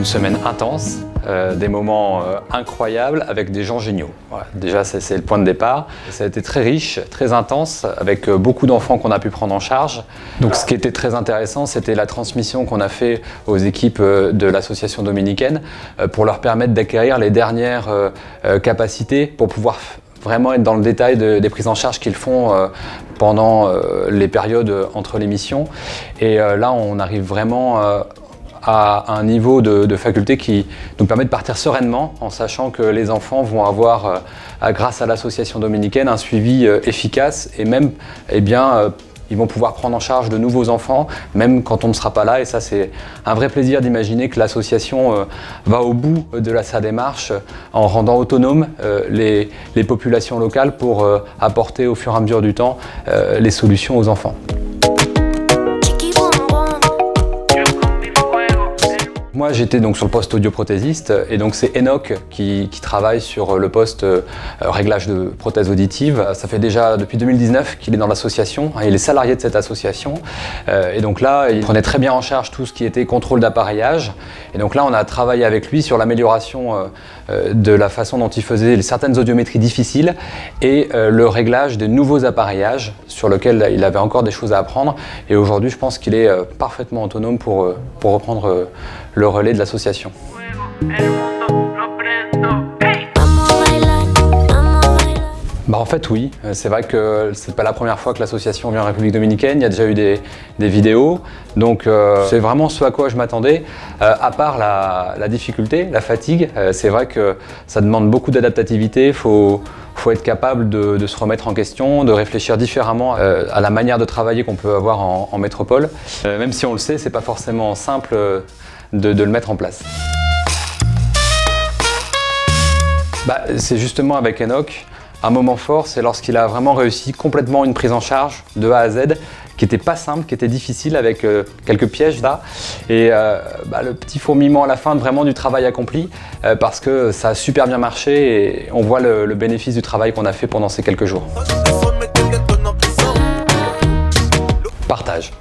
une semaine intense, des moments incroyables avec des gens géniaux. Voilà, déjà, c'est le point de départ. Ça a été très riche, très intense, avec beaucoup d'enfants qu'on a pu prendre en charge. Donc ce qui était très intéressant, c'était la transmission qu'on a fait aux équipes de l'association dominicaine pour leur permettre d'acquérir les dernières capacités pour pouvoir vraiment être dans le détail des prises en charge qu'ils font pendant les périodes entre les missions. Et là, on arrive vraiment à un niveau de faculté qui nous permet de partir sereinement en sachant que les enfants vont avoir, grâce à l'association dominicaine, un suivi efficace et même, ils vont pouvoir prendre en charge de nouveaux enfants, même quand on ne sera pas là. Et ça, c'est un vrai plaisir d'imaginer que l'association va au bout de sa démarche en rendant autonomes les populations locales pour apporter au fur et à mesure du temps les solutions aux enfants. Moi, j'étais donc sur le poste audioprothésiste et donc c'est Enoch qui travaille sur le poste réglage de prothèses auditives. Ça fait déjà depuis 2019 qu'il est dans l'association, il est salarié de cette association et donc là, il prenait très bien en charge tout ce qui était contrôle d'appareillage et donc là, on a travaillé avec lui sur l'amélioration de la façon dont il faisait certaines audiométries difficiles et le réglage des nouveaux appareillages sur lesquels il avait encore des choses à apprendre et aujourd'hui, je pense qu'il est parfaitement autonome pour reprendre le relais de l'association. En fait oui, c'est vrai que c'est pas la première fois que l'association vient en République dominicaine, il y a déjà eu des vidéos, donc c'est vraiment ce à quoi je m'attendais, à part la difficulté, la fatigue, c'est vrai que ça demande beaucoup d'adaptativité, il faut être capable de se remettre en question, de réfléchir différemment à la manière de travailler qu'on peut avoir en métropole, même si on le sait, c'est pas forcément simple de le mettre en place. C'est justement avec Enoch, un moment fort, c'est lorsqu'il a vraiment réussi complètement une prise en charge de A à Z, qui n'était pas simple, qui était difficile, avec quelques pièges là. Et le petit fourmillement à la fin vraiment du travail accompli, parce que ça a super bien marché et on voit le bénéfice du travail qu'on a fait pendant ces quelques jours. Partage.